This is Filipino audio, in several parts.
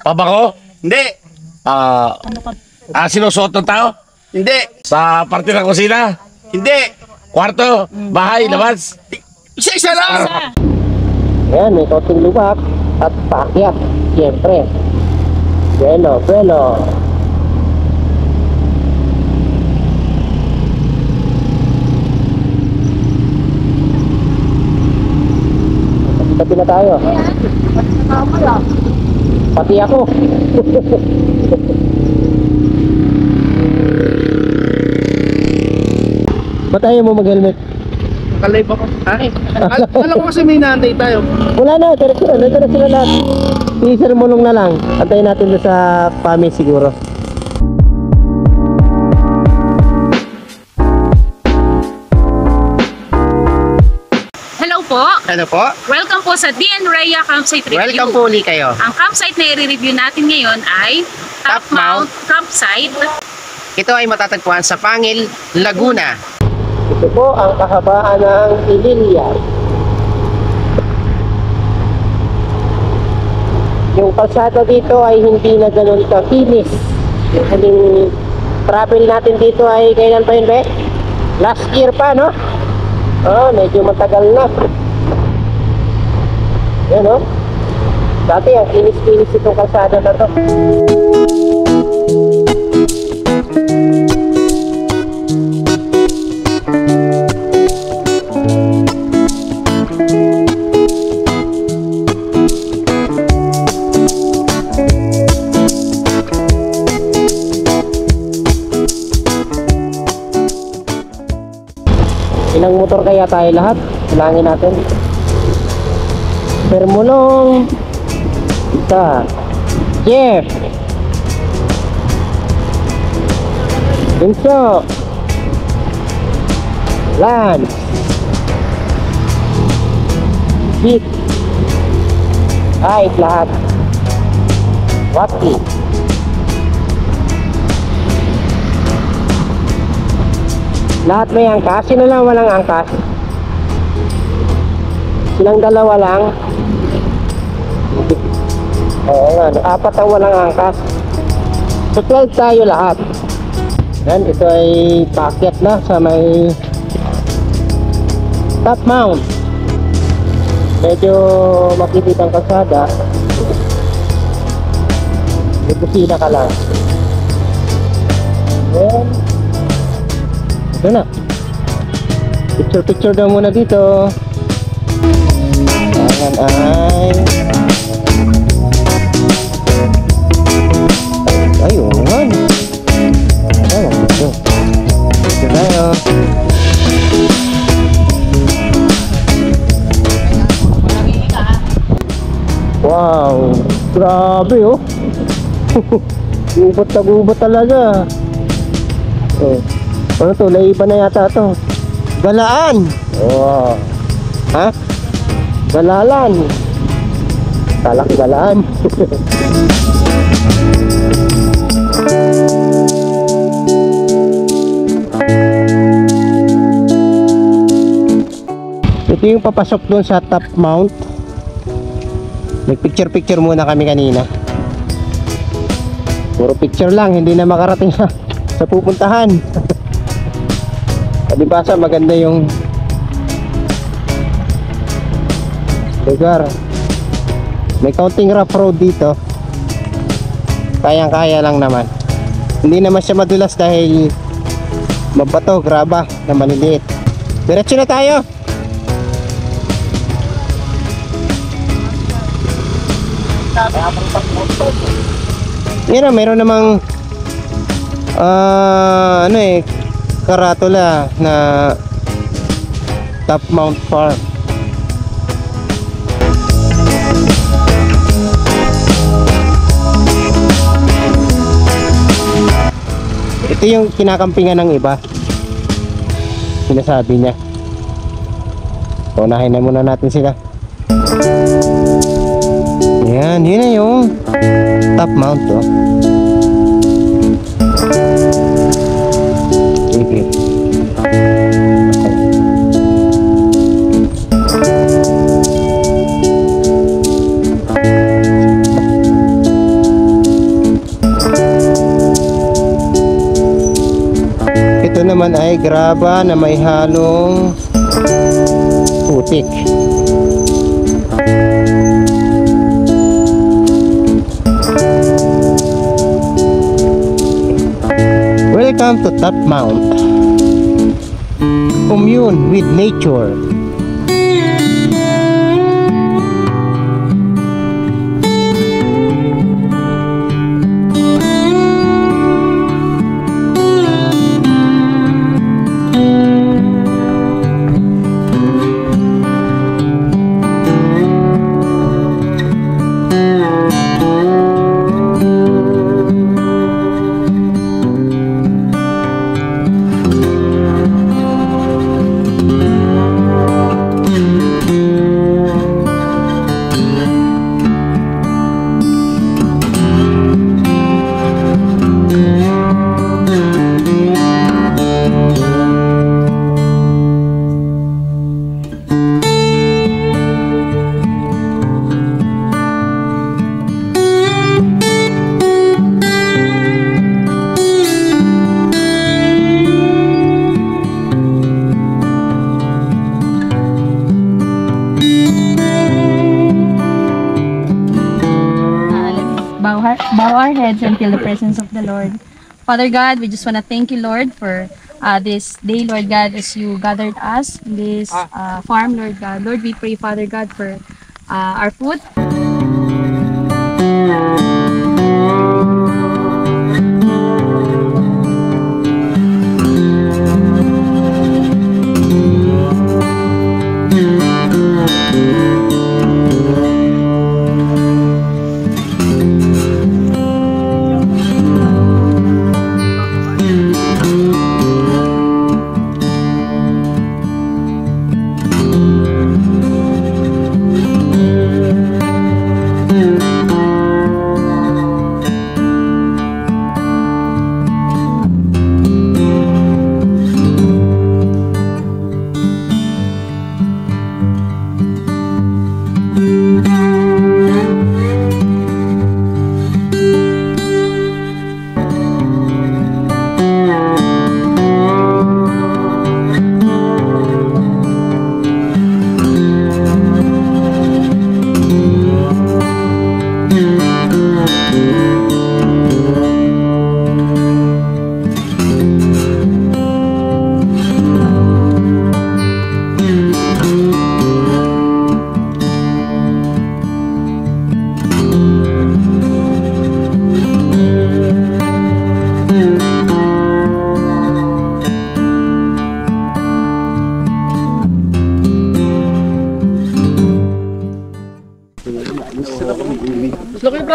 Pabango? Hindi. Sinusuot ng tao? Hindi. Sa parte ng kusina? Hindi. Kwarto? Bahay? Labas? Isa-isa lang. Ayan, may konting lubak at paakyat. Siyempre. Buelo, buelo. Tabi na tayo. Pati ako. Ba't ayaw mo mag-helmet? Nakalive ako. Ay. Alam ko kasi may naantay tayo. Wala na, diretso na sila lahat. Teaser mulong na lang. Antayin natin doon sa PAMI siguro. Hello po! Ano po? Welcome po sa DN Raya Campsite Review. Welcome po ulit kayo. Ang campsite na i-review natin ngayon ay Top Mount Campsite. Ito ay matatagpuan sa Pangil, Laguna. Ito po ang kahabaan ng Ililia. Yung kalsada dito ay hindi na ganun kakinis. Yung huling travel natin dito ay kailan pa yun, be? Last year pa, no? Oh, medyo matagal na. Yan, no? Dati ang kinis-kinis itong kalsada na to. Ilang motor kaya tayo lahat? Bilangin natin. Permulong. Isa. Jeff. Binso. Lance. Vic. Kahit lahat. Wati. Lahat may angkas, sino lang walang angkas? Silang dalawa lang. Oo nga, apat ang walang angkas. So 12 tayo lahat. Yan, ito ay packet na sa may Top Mount. Medyo makikita ang kalsada. May kusina ka lang. Yan. Ito na. Picture daw muna dito. Ayan ay ayun. Ayan ito. Ito tayo. Wow, grabe oh. Gubat na gubat talaga. Oh. Ano to? Naiba na yata to. Galaan! Wow. Ha? Galalan. Talak galaan. Ito yung papasok doon sa Top Mount. Nag-picture muna kami kanina. Puro picture lang, hindi na makarating sa pupuntahan. Palibasa maganda yung lugar. May kaunting rough road dito. Kayang-kaya lang naman. Hindi naman siya madulas dahil mabato, graba na maliliit. Diretso na tayo. Meron namang ano karatula na Top Mount Farm. Ito yung kinakampingan ng iba. Sinasabi niya. Unahin na muna natin sila. Yan, yun na yung Top Mount to. Sige. naman ay graba na may halong putik. Welcome to Top Mount. Commune with nature. Bow our heads and feel the presence of the Lord. Father God, we just want to thank you, Lord, for this day, Lord God, as you gathered us in this farm, Lord God. Lord, we pray, Father God, for our food.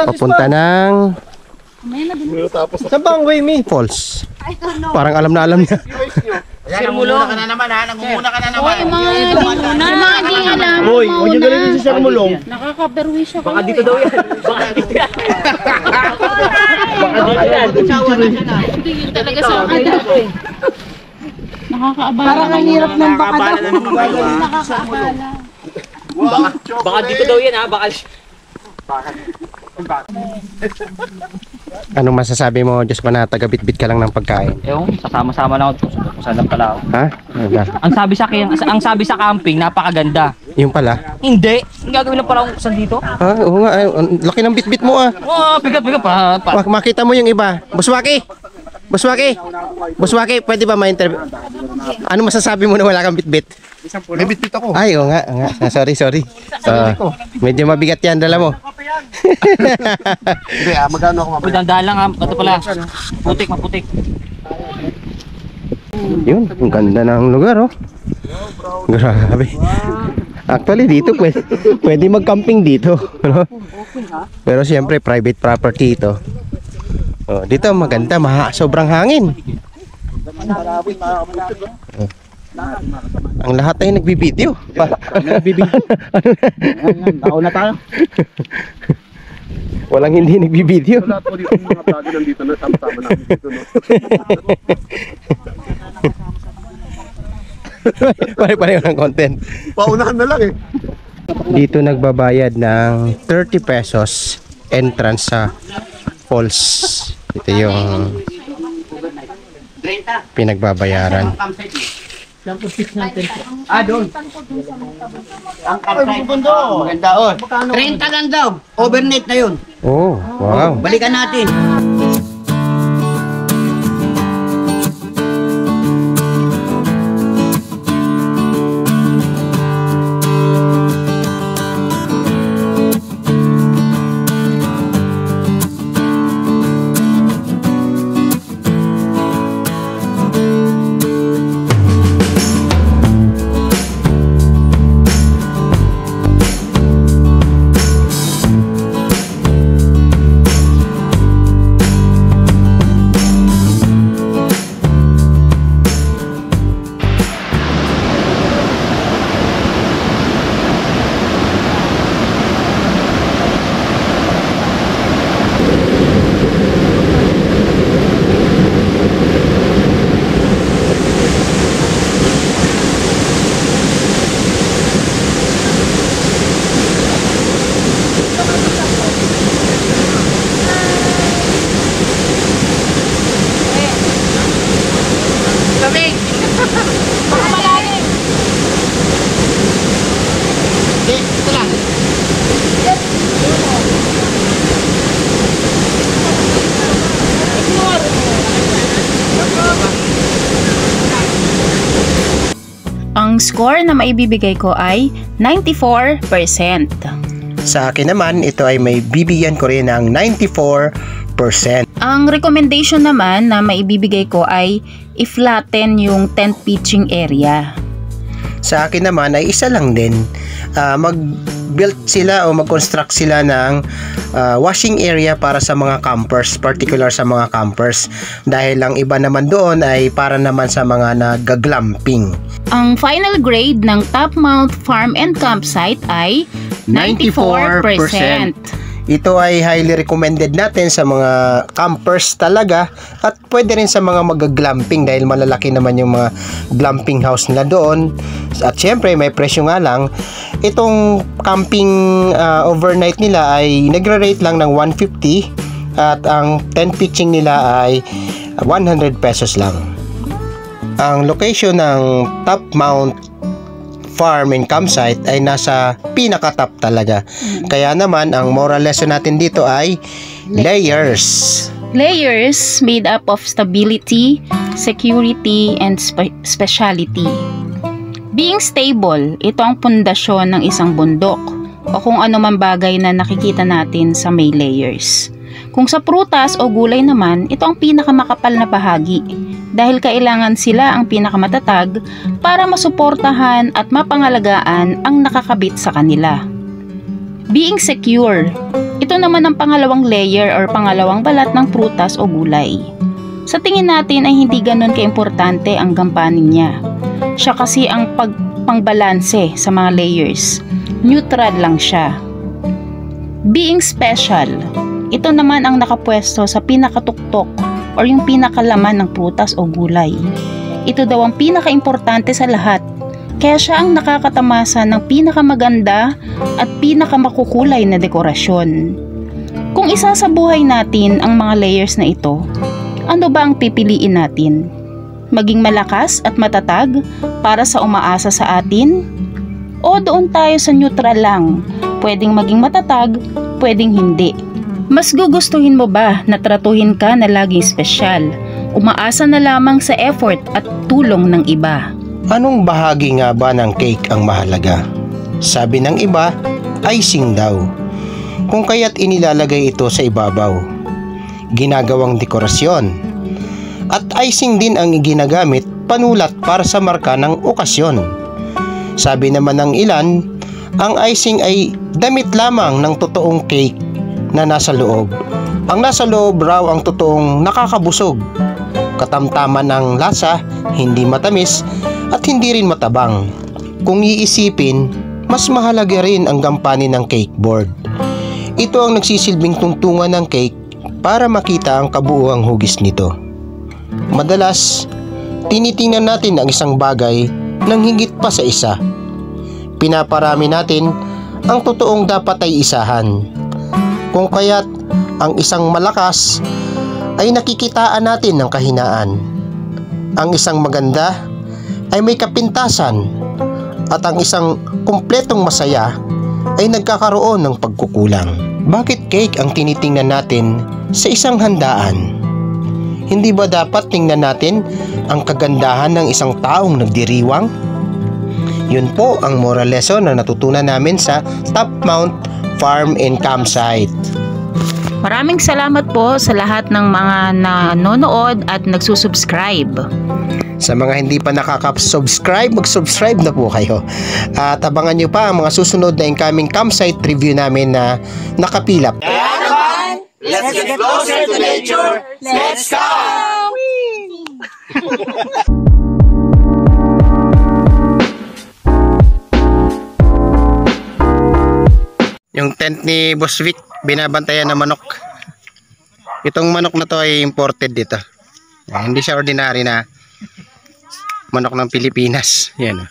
Papunta ng saan ba ang way me? Falls. Parang alam na alam niya. Nangunguna ka na naman ha. Nangunguna ka na naman. Hoy, huwag niyo galitin si Sir Mulong. Nakaka-berwish ako. Baka dito daw yan. Baka dito yan. Baka dito yan. Hindi yun talaga sa akin. Nakakaabala. Parang ang hirap ng baka daw. Nakakaabala. Baka dito daw yan ha. Baka... Anong masasabi mo, Diyos ba, na taga-bitbit ka lang ng pagkain? Ewan, sasama-sama lang ako. Kung saan lang pala ako. Ha? Ang sabi sa camping, napakaganda. Yung pala? Hindi. Ang gagawin lang pala akong saan dito. Oo nga, ang laki ng bitbit mo ah. Oh, bigat pa. Makita mo yung iba. Buswaki! Buswaki, pwede ba ma-interview? Ano masasabi mo na wala kang bitbit? May bitbit ako. Ay, oo nga. Sorry. Medyo mabigat yan, dala mo. Hindi magano ako Uy, dandahan lang ha. Ito pala. Maputik. Yun, ang ganda ng lugar oh. Grabe. Actually dito pwede mag-camping dito, no? Pero siyempre private property ito. Oh, dito maganda, sobrang hangin. Ang lahat ay nagbibideo. Tao na tayo. Walang hindi nagbibideo. Lahat po dito mga vlogger nandito na sama-sama namin dito, no? Pare-pareho ng content. Paunahan na lang eh. Dito nagbabayad ng 30 pesos entrance sa falls. Ito yung pinagbabayaran. Doon. Ang campsite dito. Maganda, oh. 30 lang daw. Overnight na yun. Oh, wow. Balikan natin. Ang score na maibibigay ko ay 94%. Sa akin naman, ito ay may bibigyan ko rin ng 94%. Ang recommendation naman na maibibigay ko ay i-flatten yung tent pitching area. Sa akin naman ay isa lang din. Mag-build sila o mag-construct sila ng washing area para sa mga campers, particular sa mga campers. Dahil ang iba naman doon ay para naman sa mga nag-glamping. Ang final grade ng Top Mount Farm and Campsite ay 94%. Ito ay highly recommended natin sa mga campers talaga at pwede rin sa mga mag-glamping dahil malalaki naman yung mga glamping house nila doon. At syempre may presyo nga lang. Itong camping overnight nila ay nagre-rate lang ng 150 at ang tent pitching nila ay 100 pesos lang. Ang location ng Top Mount Farm and Campsite ay nasa pinaka-top talaga. Kaya naman ang moral lesson natin dito ay layers. Layers made up of stability, security, and speciality. Being stable, ito ang pundasyon ng isang bundok o kung ano man bagay na nakikita natin sa may layers. Kung sa prutas o gulay naman, ito ang pinakamakapal na bahagi dahil kailangan sila ang pinakamatatag para masuportahan at mapangalagaan ang nakakabit sa kanila. Being secure, ito naman ang pangalawang layer or pangalawang balat ng prutas o gulay. Sa tingin natin ay hindi ganun kaimportante ang gampanin niya. Siya kasi ang pangbalanse sa mga layers. Neutral lang siya. Being special, ito naman ang nakapwesto sa pinakatuktok or yung pinakalaman ng prutas o gulay. Ito daw ang pinakaimportante sa lahat, kaya siya ang nakakatamasa ng pinakamaganda at pinakamakukulay na dekorasyon. Kung isasabuhay natin ang mga layers na ito, ano ba ang pipiliin natin? Maging malakas at matatag para sa umaasa sa atin? O doon tayo sa neutral lang, pwedeng maging matatag, pwedeng hindi? Mas gugustuhin mo ba na tratuhin ka na laging espesyal, umaasa na lamang sa effort at tulong ng iba? Anong bahagi nga ba ng cake ang mahalaga? Sabi ng iba, icing daw. Kung kaya't inilalagay ito sa ibabaw. Ginagawang dekorasyon. At icing din ang ginagamit panulat para sa marka ng okasyon. Sabi naman ng ilan, ang icing ay damit lamang ng totoong cake na nasa loob. Ang nasa loob raw ang totoong nakakabusog. Katamtaman ng lasa, hindi matamis at hindi rin matabang. Kung iisipin, mas mahalaga rin ang gampanin ng cake board. Ito ang nagsisilbing tungtungan ng cake para makita ang kabuuang hugis nito. Madalas, tinitingnan natin ang isang bagay nang higit pa sa isa. Pinaparami natin ang totoong dapat ay isahan. Kung kaya't ang isang malakas ay nakikitaan natin ng kahinaan. ang isang maganda ay may kapintasan at ang isang kumpletong masaya ay nagkakaroon ng pagkukulang. Bakit cake ang tinitingnan natin sa isang handaan? Hindi ba dapat tingnan natin ang kagandahan ng isang taong nagdiriwang? Yun po ang moral lesson na natutunan namin sa Top Mount Farm and Campsite. Maraming salamat po sa lahat ng mga nanonood at nagsusubscribe. Sa mga hindi pa nakaka-subscribe, mag-subscribe na po kayo. At abangan nyo pa ang mga susunod na incoming campsite review namin na nakapilap. Let's get closer to nature. Let's go! Yung tent ni Boss Vic, binabantayan na manok. Itong manok na to ay imported dito. Hindi siya ordinary na manok ng Pilipinas. Yan. Ano?